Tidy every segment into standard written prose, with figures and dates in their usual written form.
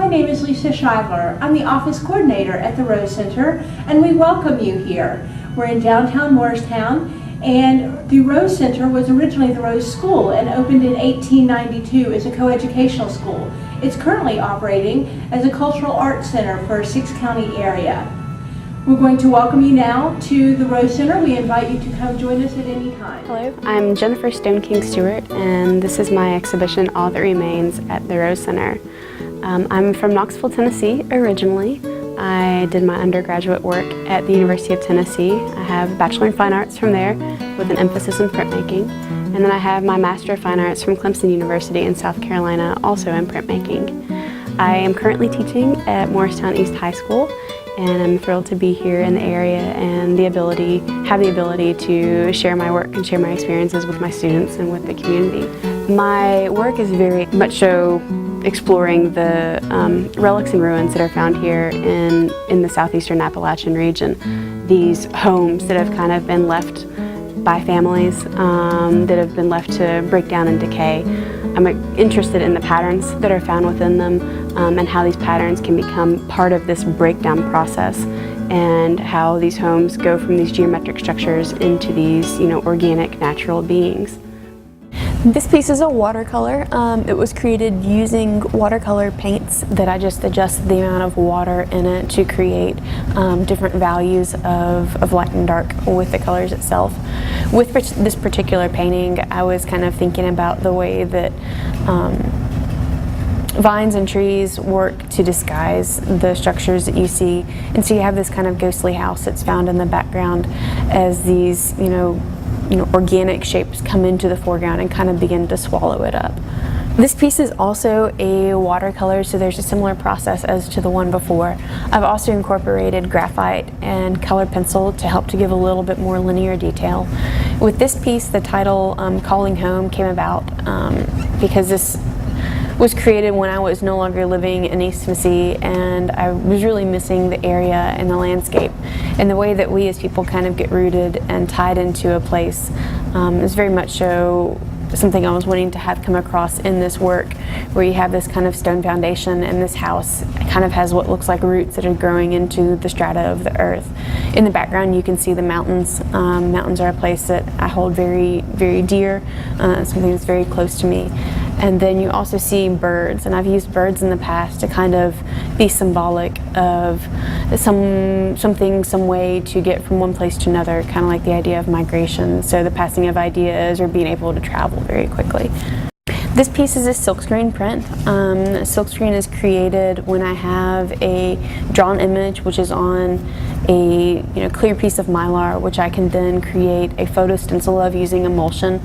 My name is Lisa Scheidler. I'm the office coordinator at the Rose Center, and we welcome you here. We're in downtown Morristown, and the Rose Center was originally the Rose School and opened in 1892 as a coeducational school. It's currently operating as a cultural arts center for a 6-county area. We're going to welcome you now to the Rose Center. We invite you to come join us at any time. Hello, I'm Jennifer Stoneking Stewart, and this is my exhibition, All That Remains, at the Rose Center. I'm from Knoxville, Tennessee originally. I did my undergraduate work at the University of Tennessee. I have a Bachelor in Fine Arts from there with an emphasis in printmaking. And then I have my Master of Fine Arts from Clemson University in South Carolina, also in printmaking. I am currently teaching at Morristown East High School, and I'm thrilled to be here in the area and have the ability to share my work and share my experiences with my students and with the community. My work is very much so exploring the relics and ruins that are found here in the southeastern Appalachian region. These homes that have kind of been left by families, that have been left to break down and decay. I'm interested in the patterns that are found within them and how these patterns can become part of this breakdown process, and how these homes go from these geometric structures into these, organic, natural beings. This piece is a watercolor. It was created using watercolor paints that I just adjust the amount of water in it to create different values of light and dark with the colors itself. With this particular painting, I was kind of thinking about the way that vines and trees work to disguise the structures that you see. And so you have this kind of ghostly house that's found in the background as these, organic shapes come into the foreground and kind of begin to swallow it up. This piece is also a watercolor, so there's a similar process as to the one before. I've also incorporated graphite and colored pencil to help to give a little bit more linear detail. With this piece, the title Calling Home came about because this was created when I was no longer living in East Tennessee, and I was really missing the area and the landscape. And the way that we as people kind of get rooted and tied into a place is very much so something I was wanting to have come across in this work, where you have this kind of stone foundation, and this house kind of has what looks like roots that are growing into the strata of the earth. In the background you can see the mountains. Mountains are a place that I hold very, very dear, something that's very close to me. And then you also see birds, and I've used birds in the past to kind of be symbolic of some way to get from one place to another, kind of like the idea of migration, so the passing of ideas or being able to travel very quickly. This piece is a silkscreen print. Silkscreen is created when I have a drawn image which is on a clear piece of mylar, which I can then create a photo stencil of using emulsion.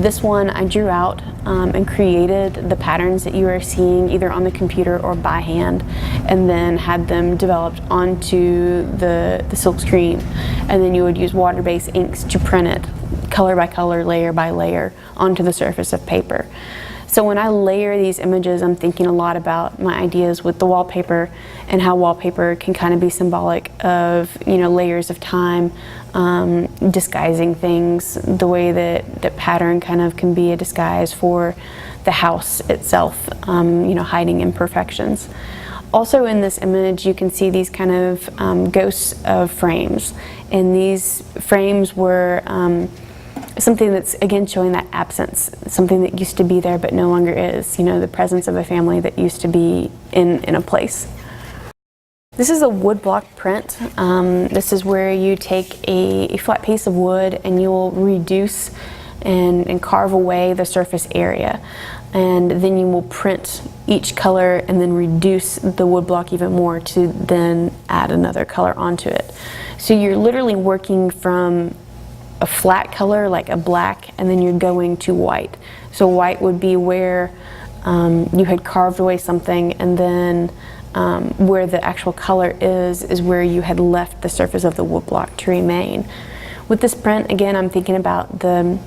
This one I drew out and created the patterns that you are seeing either on the computer or by hand, and then had them developed onto the silkscreen, and then you would use water-based inks to print it color by color, layer by layer onto the surface of paper. So when I layer these images, I'm thinking a lot about my ideas with the wallpaper, and how wallpaper can kind of be symbolic of layers of time, disguising things, the way that pattern kind of can be a disguise for the house itself, hiding imperfections. Also in this image you can see these kind of ghosts of frames, and these frames were something that's again showing that absence, something that used to be there but no longer is, the presence of a family that used to be in a place. This is a woodblock print. This is where you take a flat piece of wood and you'll reduce and carve away the surface area, and then you will print each color and then reduce the woodblock even more to then add another color onto it. So you're literally working from a flat color like a black, and then you're going to white. So white would be where you had carved away something, and then where the actual color is where you had left the surface of the woodblock to remain. With this print, again, I'm thinking about the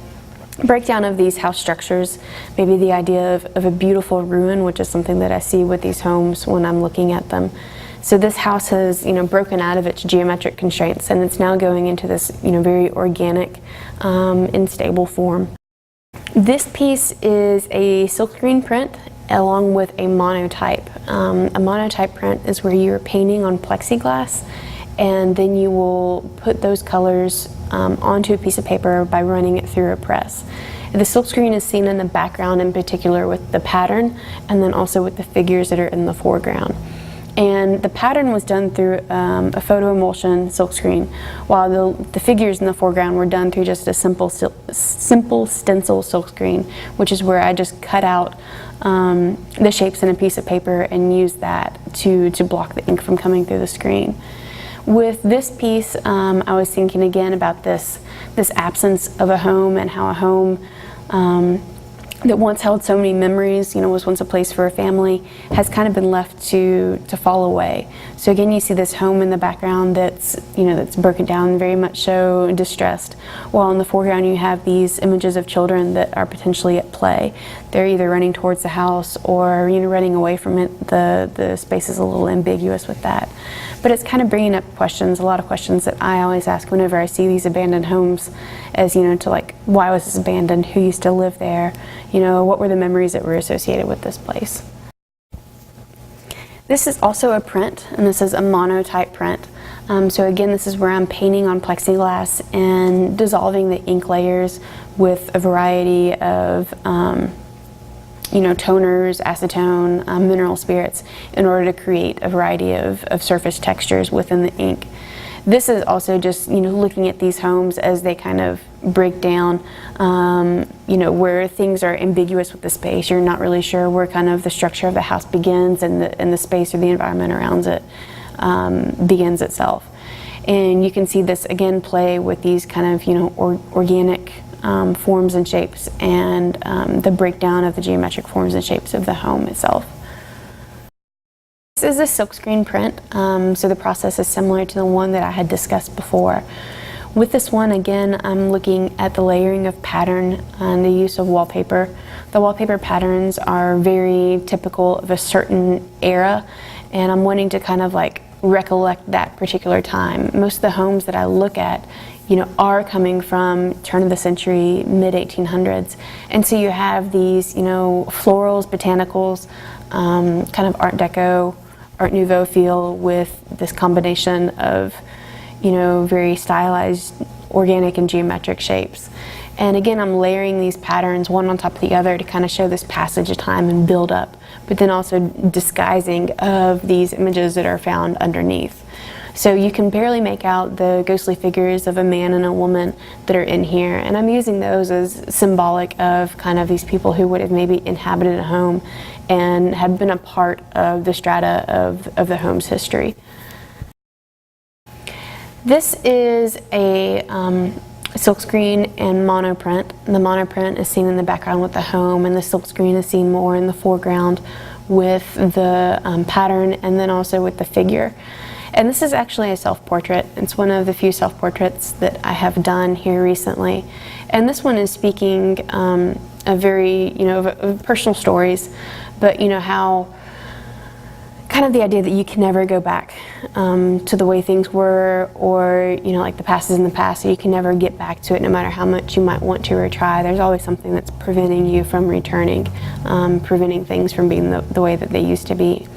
breakdown of these house structures, maybe the idea of a beautiful ruin, which is something that I see with these homes when I'm looking at them. So this house has, broken out of its geometric constraints, and it's now going into this, very organic and stable form. This piece is a silkscreen print. along with a monotype. A monotype print is where you're painting on plexiglass, and then you will put those colors onto a piece of paper by running it through a press. The silkscreen is seen in the background, in particular with the pattern, and then also with the figures that are in the foreground. And the pattern was done through a photo emulsion silkscreen, while the figures in the foreground were done through just a simple stencil silkscreen, which is where I just cut out the shapes in a piece of paper and used that to block the ink from coming through the screen. With this piece, I was thinking again about this absence of a home, and how a home that once held so many memories, was once a place for a family, has kind of been left to fall away. So again, you see this home in the background that's broken down, very much so distressed, while in the foreground you have these images of children that are potentially at play. They're either running towards the house or running away from it. The space is a little ambiguous with that. But it's kind of bringing up questions, a lot of questions that I always ask whenever I see these abandoned homes, as to like, why was this abandoned? Who used to live there? What were the memories that were associated with this place? This is also a print, and this is a monotype print. So again, this is where I'm painting on plexiglass and dissolving the ink layers with a variety of toners, acetone, mineral spirits, in order to create a variety of surface textures within the ink. This is also just looking at these homes as they kind of break down, where things are ambiguous with the space. You're not really sure where kind of the structure of the house begins, and the space or the environment around it begins itself. And you can see this again play with these kind of organic forms and shapes, and the breakdown of the geometric forms and shapes of the home itself. This is a silkscreen print, so the process is similar to the one that I had discussed before. With this one, again, I'm looking at the layering of pattern and the use of wallpaper. The wallpaper patterns are very typical of a certain era, and I'm wanting to kind of like recollect that particular time. Most of the homes that I look at are coming from turn of the century, mid-1800s. And so you have these, florals, botanicals, kind of Art Deco, Art Nouveau feel with this combination of, very stylized, organic and geometric shapes. And again, I'm layering these patterns one on top of the other to kind of show this passage of time and build up, but then also disguising of these images that are found underneath. So you can barely make out the ghostly figures of a man and a woman that are in here, and I'm using those as symbolic of kind of these people who would have maybe inhabited a home and had been a part of the strata of the home's history. This is a silkscreen and monoprint. The monoprint is seen in the background with the home, and the silkscreen is seen more in the foreground with the pattern, and then also with the figure. And this is actually a self-portrait. It's one of the few self-portraits that I have done here recently. And this one is speaking of very, of personal stories, but how kind of the idea that you can never go back to the way things were, or like the past is in the past, so you can never get back to it no matter how much you might want to or try. There's always something that's preventing you from returning, preventing things from being the way that they used to be.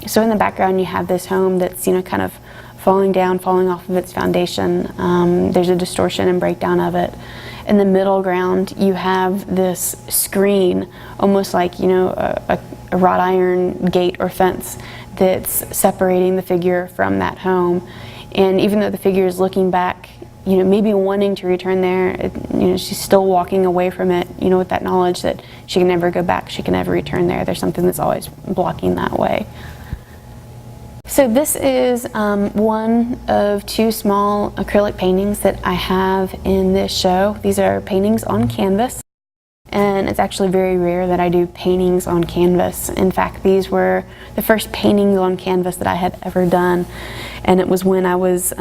So in the background you have this home that's kind of falling down, falling off of its foundation. There's a distortion and breakdown of it. In the middle ground you have this screen, almost like a wrought iron gate or fence that's separating the figure from that home. And even though the figure is looking back, maybe wanting to return there, she's still walking away from it, with that knowledge that she can never go back, she can never return there. There's something that's always blocking that way. So this is one of two small acrylic paintings that I have in this show. These are paintings on canvas, and it's actually very rare that I do paintings on canvas. In fact, these were the first paintings on canvas that I had ever done, and it was when I was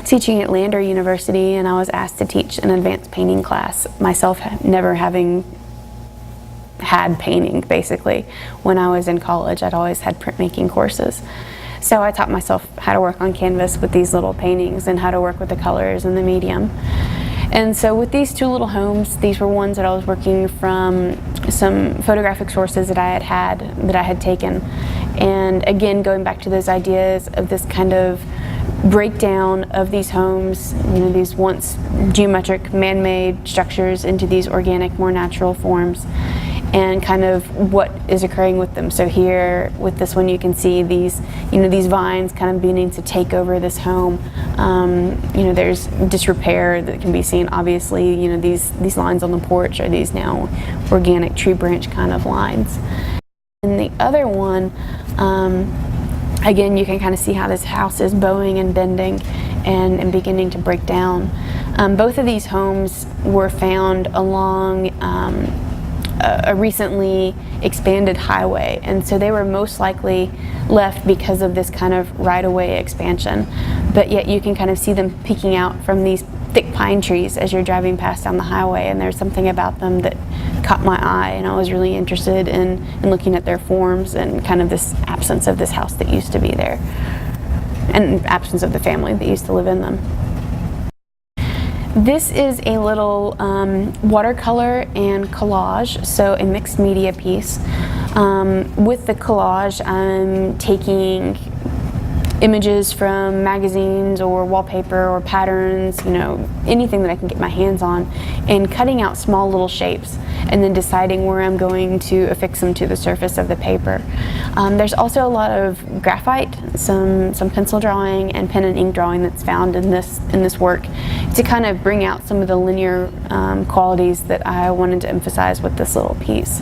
teaching at Lander University, and I was asked to teach an advanced painting class, myself never having had painting. Basically, when I was in college, I'd always had printmaking courses. So I taught myself how to work on canvas with these little paintings and how to work with the colors and the medium. And so with these two little homes, these were ones that I was working from some photographic sources that I had taken. And again, going back to those ideas of this kind of breakdown of these homes, these once geometric man-made structures into these organic, more natural forms, and kind of what is occurring with them. So here with this one, you can see these vines kind of beginning to take over this home. There's disrepair that can be seen. Obviously, these lines on the porch are these now organic tree branch kind of lines. And the other one, again, you can kind of see how this house is bowing and bending and beginning to break down. Both of these homes were found along a recently expanded highway, and so they were most likely left because of this kind of right-of-way expansion. But yet you can kind of see them peeking out from these thick pine trees as you're driving past down the highway, and there's something about them that caught my eye, and I was really interested in looking at their forms and kind of this absence of this house that used to be there, and absence of the family that used to live in them. This is a little watercolor and collage, so a mixed media piece. With the collage, I'm taking images from magazines or wallpaper or patterns, anything that I can get my hands on, and cutting out small little shapes and then deciding where I'm going to affix them to the surface of the paper. There's also a lot of graphite, some pencil drawing and pen and ink drawing that's found in this work to kind of bring out some of the linear qualities that I wanted to emphasize with this little piece.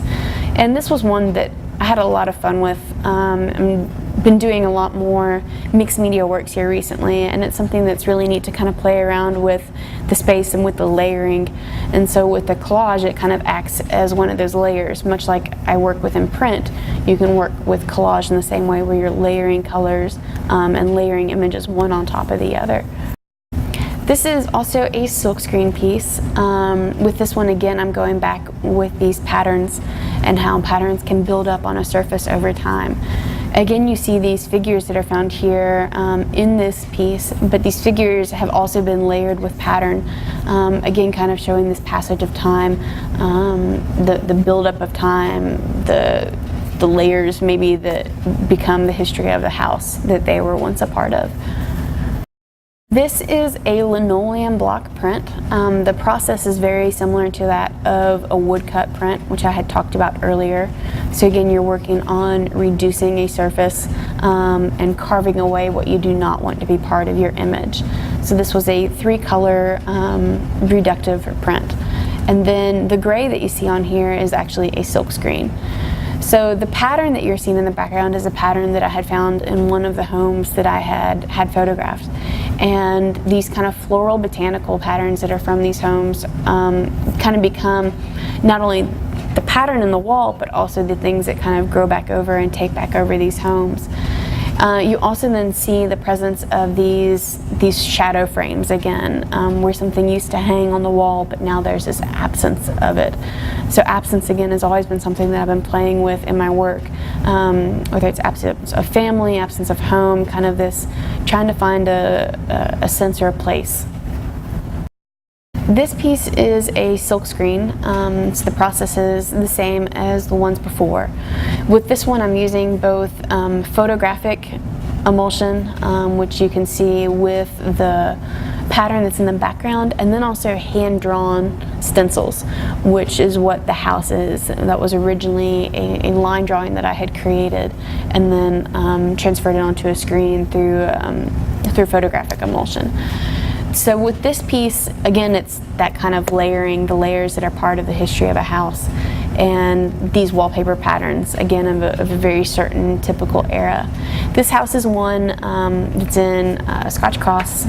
And this was one that I had a lot of fun with. I've been doing a lot more mixed media works here recently, and it's something that's really neat to kind of play around with the space and with the layering. And so with the collage, it kind of acts as one of those layers, much like I work with in print. You can work with collage in the same way, where you're layering colors and layering images one on top of the other. This is also a silkscreen piece. With this one, again, I'm going back with these patterns and how patterns can build up on a surface over time. Again, you see these figures that are found here in this piece, but these figures have also been layered with pattern, again, kind of showing this passage of time, the buildup of time, the layers maybe that become the history of the house that they were once a part of. This is a linoleum block print. The process is very similar to that of a woodcut print, which I had talked about earlier. So again, you're working on reducing a surface and carving away what you do not want to be part of your image. So this was a 3-color reductive print. And then the gray that you see on here is actually a silkscreen. So the pattern that you're seeing in the background is a pattern that I had found in one of the homes that I had photographed. And these kind of floral botanical patterns that are from these homes kind of become not only the pattern in the wall, but also the things that kind of grow back over and take back over these homes. You also then see the presence of these shadow frames again, where something used to hang on the wall, but now there's this absence of it. So absence, again, has always been something that I've been playing with in my work, whether it's absence of family, absence of home, kind of this trying to find a sense or a place. This piece is a silkscreen, so the process is the same as the ones before. With this one, I'm using both photographic emulsion, which you can see with the pattern that's in the background, and then also hand-drawn stencils, which is what the house is. That was originally a line drawing that I had created, and then transferred it onto a screen through photographic emulsion. So with this piece, again, it's that kind of layering, the layers that are part of the history of a house, and these wallpaper patterns, again, of a very certain typical era. This house is one that's in Scotch Cross,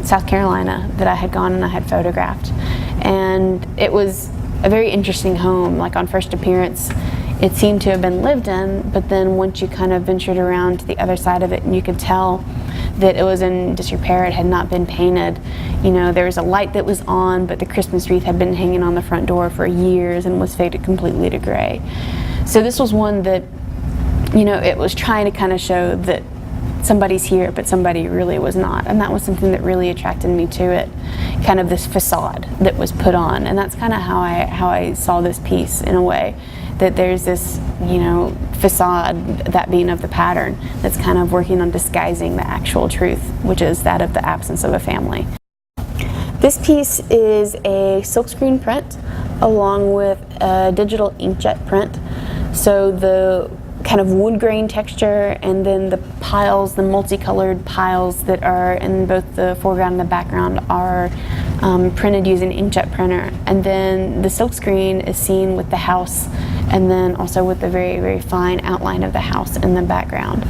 South Carolina, that I had gone and I had photographed. And it was a very interesting home. Like on first appearance, it seemed to have been lived in, but then once you kind of ventured around to the other side of it, and you could tell that it was in disrepair, it had not been painted. There was a light that was on, but the Christmas wreath had been hanging on the front door for years and was faded completely to gray. So this was one that, it was trying to kind of show that somebody's here, but somebody really was not. And that was something that really attracted me to it, kind of this facade that was put on. And that's kind of how I saw this piece, in a way, that there's this, you know, facade, that being of the pattern, that's kind of working on disguising the actual truth, which is that of the absence of a family. This piece is a silkscreen print along with a digital inkjet print. So the kind of wood grain texture, and then the piles, the multicolored piles that are in both the foreground and the background, are printed using inkjet printer. And then the silkscreen is seen with the house, and then also with the very, very fine outline of the house in the background.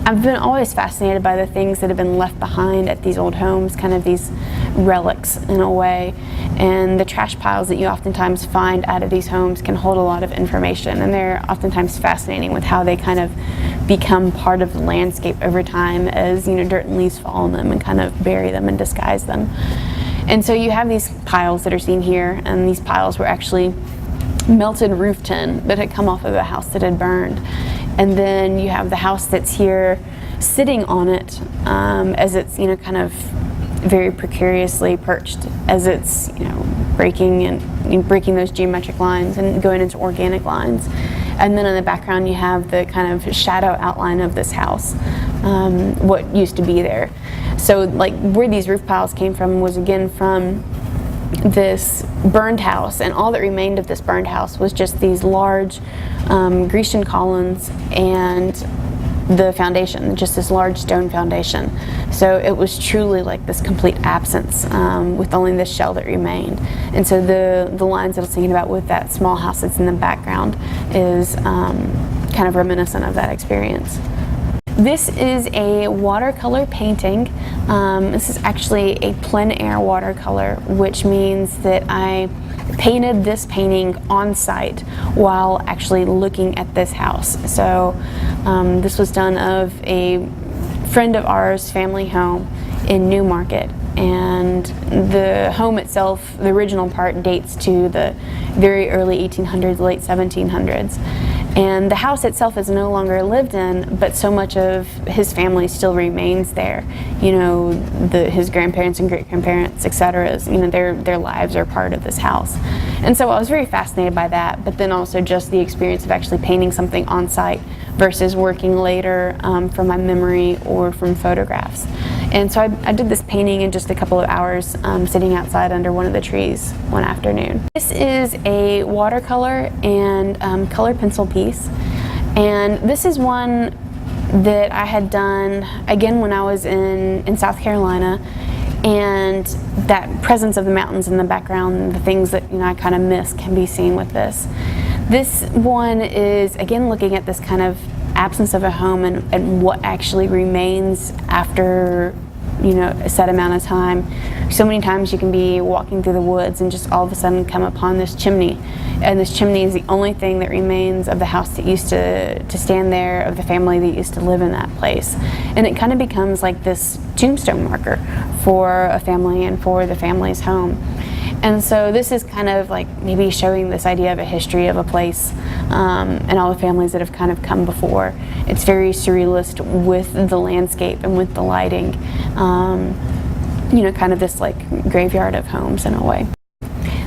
I've been always fascinated by the things that have been left behind at these old homes, kind of these relics in a way. And the trash piles that you oftentimes find out of these homes can hold a lot of information, and they're oftentimes fascinating with how they kind of become part of the landscape over time as, you know, dirt and leaves fall on them and kind of bury them and disguise them. And so you have these piles that are seen here, and these piles were actually melted roof tin that had come off of a house that had burned. And then you have the house that's here sitting on it as it's, you know, kind of very precariously perched, as it's, you know, breaking those geometric lines and going into organic lines. And then in the background you have the kind of shadow outline of this house, what used to be there. So like where these roof piles came from was again from this burned house, and all that remained of this burned house was just these large Grecian columns and the foundation, just this large stone foundation. So it was truly like this complete absence, with only this shell that remained. And so the lines that I was thinking about with that small house that's in the background is kind of reminiscent of that experience. This is a watercolor painting. This is actually a plein air watercolor, which means that I painted this painting on site while actually looking at this house. So this was done of a friend of ours' family home in Newmarket, and the home itself, the original part, dates to the very early 1800s, late 1700s. And the house itself is no longer lived in, but so much of his family still remains there. You know, his grandparents and great-grandparents, etc. You know, their lives are part of this house. And so I was very fascinated by that, but then also just the experience of actually painting something on site versus working later from my memory or from photographs. And so I did this painting in just a couple of hours, sitting outside under one of the trees one afternoon. This is a watercolor and color pencil piece, and this is one that I had done again when I was in South Carolina, and that presence of the mountains in the background, the things that, you know, I kind of miss, can be seen with this. This one is again looking at this kind of absence of a home and what actually remains after, you know, a set amount of time. So many times you can be walking through the woods and just all of a sudden come upon this chimney, and this chimney is the only thing that remains of the house that used to stand there, of the family that used to live in that place. And it kind of becomes like this tombstone marker for a family and for the family's home. And so this is kind of like maybe showing this idea of a history of a place, and all the families that have kind of come before. It's very surrealist with the landscape and with the lighting, you know, kind of this like graveyard of homes in a way.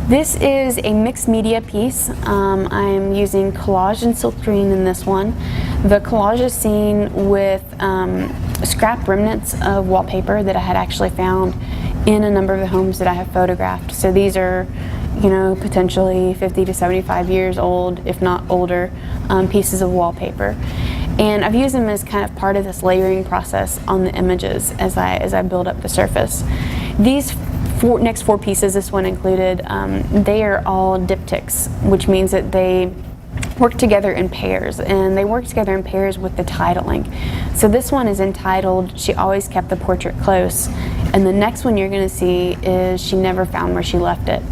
This is a mixed media piece. I'm using collage and silkscreen in this one. The collage is seen with scrap remnants of wallpaper that I had actually found in a number of the homes that I have photographed. So these are, you know, potentially 50 to 75 years old, if not older, pieces of wallpaper. And I've used them as kind of part of this layering process on the images as I build up the surface. These next four pieces, this one included, they are all diptychs, which means that they work together in pairs, and they work together in pairs with the titling. So this one is entitled "She Always Kept the Portrait Close," and the next one you're going to see is "She Never Found Where She Left It."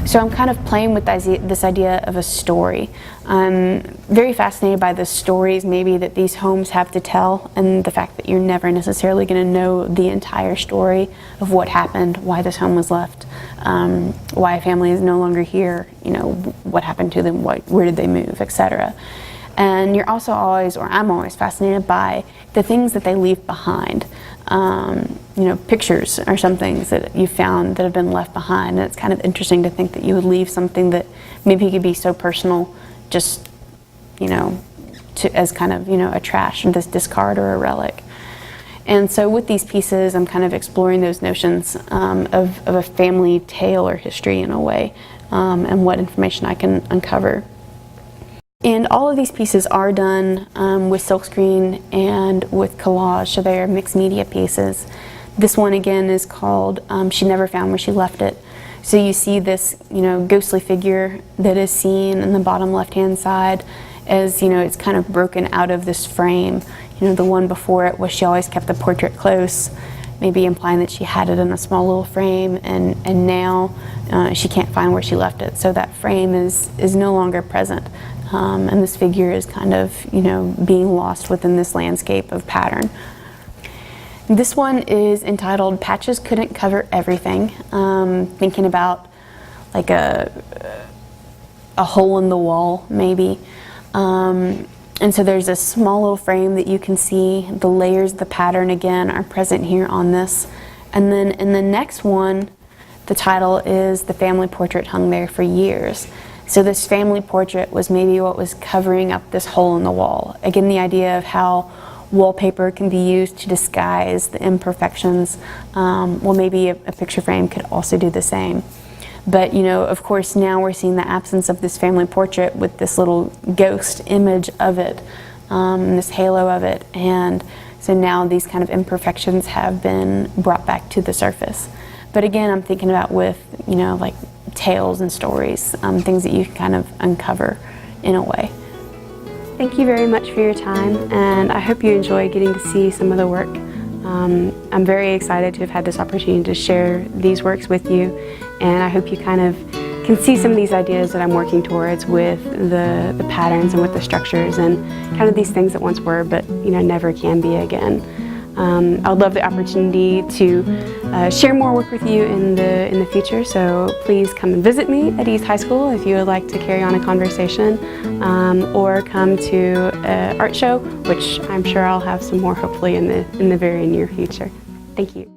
So I'm kind of playing with this idea of a story. I'm very fascinated by the stories maybe that these homes have to tell, and the fact that you're never necessarily going to know the entire story of what happened, why this home was left, why a family is no longer here, you know, what happened to them, where did they move, etc. And you're also always, or I'm always fascinated by the things that they leave behind. You know, pictures are some things that you found that have been left behind. And it's kind of interesting to think that you would leave something that maybe could be so personal, just, you know, as kind of, you know, a trash or this discard or a relic. And so with these pieces, I'm kind of exploring those notions of a family tale or history in a way, and what information I can uncover. And all of these pieces are done with silkscreen and with collage, so they are mixed media pieces. This one again is called She Never Found Where She Left It. So you see this, you know, ghostly figure that is seen in the bottom left-hand side as, you know, it's kind of broken out of this frame. You know, the one before it was she always kept the portrait close, maybe implying that she had it in a small little frame, and now she can't find where she left it. So that frame is no longer present. And this figure is kind of, you know, being lost within this landscape of pattern. This one is entitled Patches Couldn't Cover Everything, thinking about like a hole in the wall maybe. And so there's a small little frame that you can see. The layers of the pattern again are present here on this. And then in the next one, the title is The Family Portrait Hung There for Years. So this family portrait was maybe what was covering up this hole in the wall. Again, the idea of how wallpaper can be used to disguise the imperfections. Well, maybe a picture frame could also do the same. But, you know, of course, now we're seeing the absence of this family portrait with this little ghost image of it, this halo of it. And so now these kind of imperfections have been brought back to the surface. But again, I'm thinking about with, you know, like tales and stories, things that you can kind of uncover in a way. Thank you very much for your time, and I hope you enjoy getting to see some of the work. I'm very excited to have had this opportunity to share these works with you, and I hope you kind of can see some of these ideas that I'm working towards with the patterns and with the structures and kind of these things that once were but, you know, never can be again. I would love the opportunity to share more work with you in the future, so please come and visit me at East High School if you would like to carry on a conversation, or come to an art show, which I'm sure I'll have some more hopefully in the very near future. Thank you.